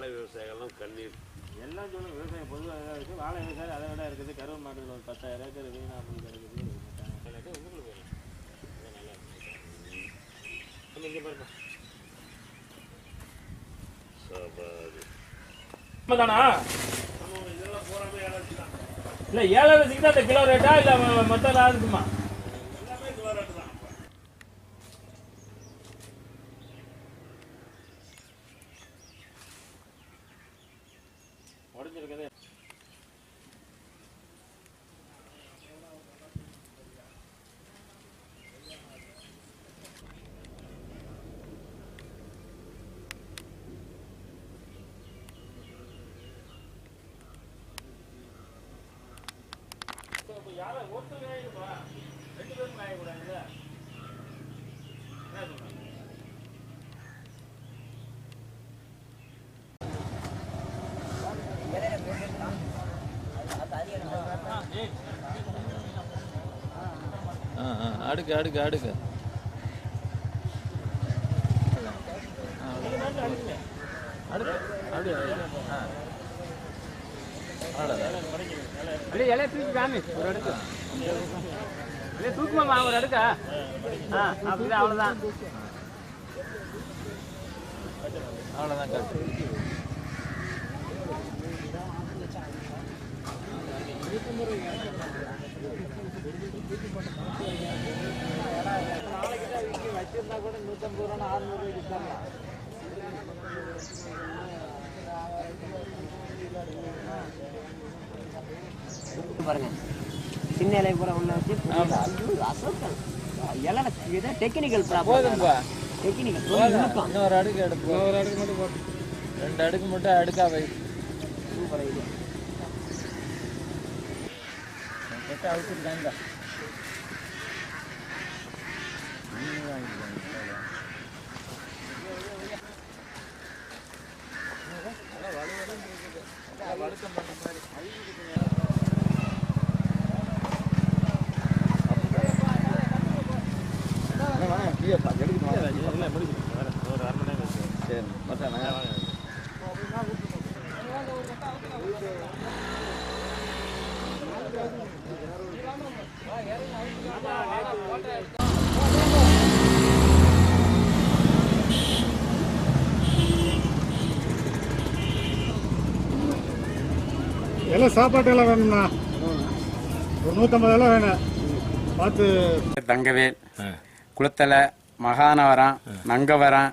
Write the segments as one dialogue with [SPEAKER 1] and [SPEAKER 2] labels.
[SPEAKER 1] வாழை விவசாயிகள்லாம் கண்ணீர்
[SPEAKER 2] எல்லாம் சொல்லுங்கள். விவசாயம் பொதுவாக தான் இருக்குது. வாழை விவசாயம் அதை விட இருக்குது. கருவ மாட்டுகள் ஒரு 10,000 ஏக்கர் வீணாக அப்படி இருக்குது.
[SPEAKER 1] உங்களுக்கு நல்லா இங்கே பாருங்க
[SPEAKER 2] தானா இல்லை 7,000 தான் இந்த கிலோ ரேட்டா இல்லை மொத்தம் இருக்குமா?
[SPEAKER 1] எல்லாமே கிலோ ரேட்டு தான்.
[SPEAKER 2] உடஞ்சிருக்குது. யாரும் ஒருத்தர் ஆகிடுப்பா, 2 பேரும் ஆகக்கூடாதுல்ல. என்ன சொல்றேன்?
[SPEAKER 3] அடுக்கு அடுக்கு அடுக்கு
[SPEAKER 2] இலையை தூக்கி காமி ஒரு அடுக்கு. இல்லையே தூக்குமாமா ஒரு அடுக்கா? அப்படிதான் அவ்வளோதான்.
[SPEAKER 3] அவ்வளோதான் கட்டு.
[SPEAKER 2] வச்சிருந்தா கூட 150 ரூபா 600 ரூபாய்க்கு தரலாம். பாருங்க சின்ன இலை பூரா உள்ள வச்சு இலை இதை டெக்னிக்கல்
[SPEAKER 3] போதும்பா.
[SPEAKER 2] டெக்னிக்கல்
[SPEAKER 3] இன்னொரு அடுக்கு எடுப்போம். ஒரு அடுக்கு மட்டும் போட்டு 2 அடுக்கு மட்டும் அடுக்கா வை.
[SPEAKER 2] சூப்பர் இது
[SPEAKER 3] அவுத்துருக்காங்க. வழுக்கம் பண்ண மாதிரி
[SPEAKER 4] எல்லாம் சாப்பாட்டு எல்லாம் வேணும்ண்ணா. ஒரு 150 எல்லாம் வேணும் பார்த்து.
[SPEAKER 5] தங்கவேல், குளத்தலை, மகானவரம், நங்கவரம்,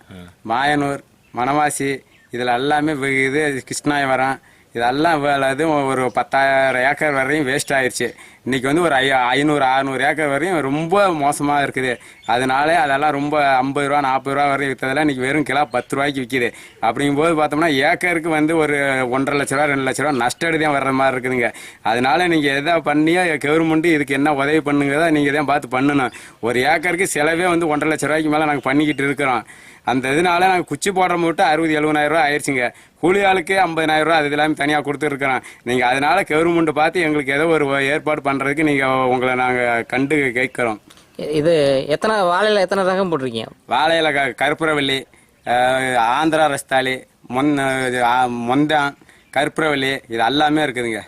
[SPEAKER 5] மாயனூர், மணவாசி, இதில் எல்லாமே இது கிருஷ்ணாயவரம், இதெல்லாம் அதுவும் ஒரு 10,000 ஏக்கர் வரையும் வேஸ்ட் ஆயிடுச்சு. இன்றைக்கி வந்து ஒரு 500-600 ஏக்கர் வரையும் ரொம்ப மோசமாக இருக்குது. அதனால அதெல்லாம் ரொம்ப 50 ரூபா 40 ரூபா வரையும் விற்றதெல்லாம் இன்றைக்கி வெறும் கிலோ 10 ரூபாய்க்கு விற்கிது. அப்படிங்கும்போது பார்த்தோம்னா ஏக்கருக்கு வந்து ஒரு 1,50,000 ரூபா 2,00,000 ரூபா நஷ்டடி தான் வர்ற மாதிரி இருக்குதுங்க. அதனால நீங்கள் எதை பண்ணியோ கவர்மெண்ட்டு இதுக்கு என்ன உதவி பண்ணுங்கிறத நீங்கள் தான் பார்த்து பண்ணணும். ஒரு ஏக்கருக்கு செலவே வந்து 1,50,000 ரூபாய்க்கு மேலே நாங்கள் பண்ணிக்கிட்டு இருக்கிறோம். அந்த இதனால நாங்கள் குச்சி போடுற மட்டும் 60-70,000 ரூபா ஆயிடுச்சுங்க. கூலி ஆளுக்கு 50,000 ரூபா அது எல்லாமே தனியாக கொடுத்துருக்குறோம். நீங்கள் அதனால கவர்மெண்ட் பார்த்து எங்களுக்கு ஏதோ ஒரு ஏற்பாடு பண்ணுறதுக்கு நீங்கள் உங்களை நாங்கள் கண்டு கேட்குறோம்.
[SPEAKER 6] இது எத்தனை வாழையில் எத்தனை ரகம் போட்டிருக்கீங்க?
[SPEAKER 5] வாழையில் கற்பூரவல்லி, ஆந்திரா ரஸ்தாளி, மொந்தம், கற்பூரவல்லி, இது எல்லாமே இருக்குதுங்க.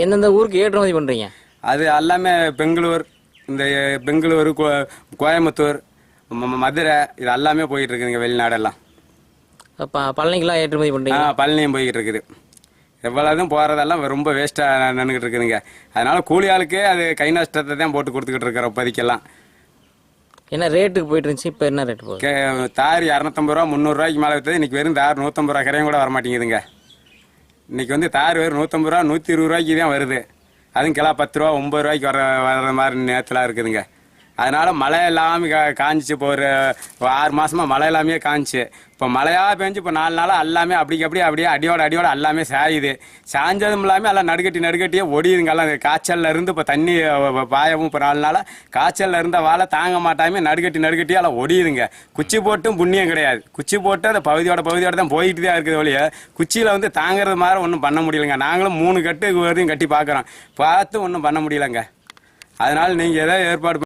[SPEAKER 6] எந்தெந்த ஊருக்கு ஏற்றுமதி பண்ணுறீங்க?
[SPEAKER 5] அது எல்லாமே பெங்களூர், இந்த பெங்களூரு, கோயம்புத்தூர், மதுரை, இது எல்லாமே போயிட்டு இருக்குதுங்க. வெளிநாடெல்லாம்
[SPEAKER 6] பழனிக்கெல்லாம் ஏற்றுமதி பண்ணுறீங்க?
[SPEAKER 5] பழனியும் போய்கிட்டு இருக்குது. எவ்வளோதும் போகிறதெல்லாம் ரொம்ப வேஸ்ட்டாக நின்றுக்கிட்டு இருக்குதுங்க. அதனால் கூலி ஆளுக்கே அது கை நஷ்டத்தை தான் போட்டு கொடுத்துக்கிட்டு இருக்கிற பதிக்கெல்லாம்.
[SPEAKER 6] என்ன ரேட்டுக்கு போயிட்டு இருந்துச்சு? இப்போ என்ன ரேட்டு போகுது?
[SPEAKER 5] தார் 250 ரூபா 300 ரூபாய்க்கு மேலே விற்றது. இன்றைக்கி வெறும் தார் 150 ரூபா கரையும் கூட வரமாட்டேங்குதுங்க. இன்றைக்கி வந்து தார் வெறும் 150 ரூபா 120 ரூபாய்க்கு தான் வருது. அதுவும் கிலோ 10 ரூபா 9 ரூபாய்க்கு வர்ற மாதிரி நேரத்தில் இருக்குதுங்க. அதனால் மழை எல்லாமே காஞ்சிச்சு. இப்போ ஒரு 6 மாதமாக மழை எல்லாமே காஞ்சிச்சு. இப்போ மழையாக பெஞ்சு இப்போ 4 நாளாக எல்லாமே அப்படியே அடியோட எல்லாமே சாயுது. சாஞ்சதும் இல்லாமல் எல்லாம் நடுக்கட்டியே ஒடியுதுங்க. எல்லாம் காய்ச்சலில் இருந்து இப்போ தண்ணி பாயவும் இப்போ 4 நாளாக காய்ச்சலில் இருந்த வாழை தாங்க மாட்டாமல் நடுக்கட்டியே எல்லாம் ஒடியுதுங்க. குச்சி போட்டும் புண்ணியம் கிடையாது. குச்சி போட்டு அந்த பகுதியோட தான் போயிட்டு தான் இருக்குது ஒழிய குச்சியில் வந்து தாங்கிறது மாதிரி ஒன்றும் பண்ண முடியலைங்க. நாங்களும் 3 கட்டு வரையும் கட்டி பார்க்குறோம், பார்த்து ஒன்றும் பண்ண முடியலைங்க. அதனால் நீங்கள் ஏதாவது ஏற்பாடு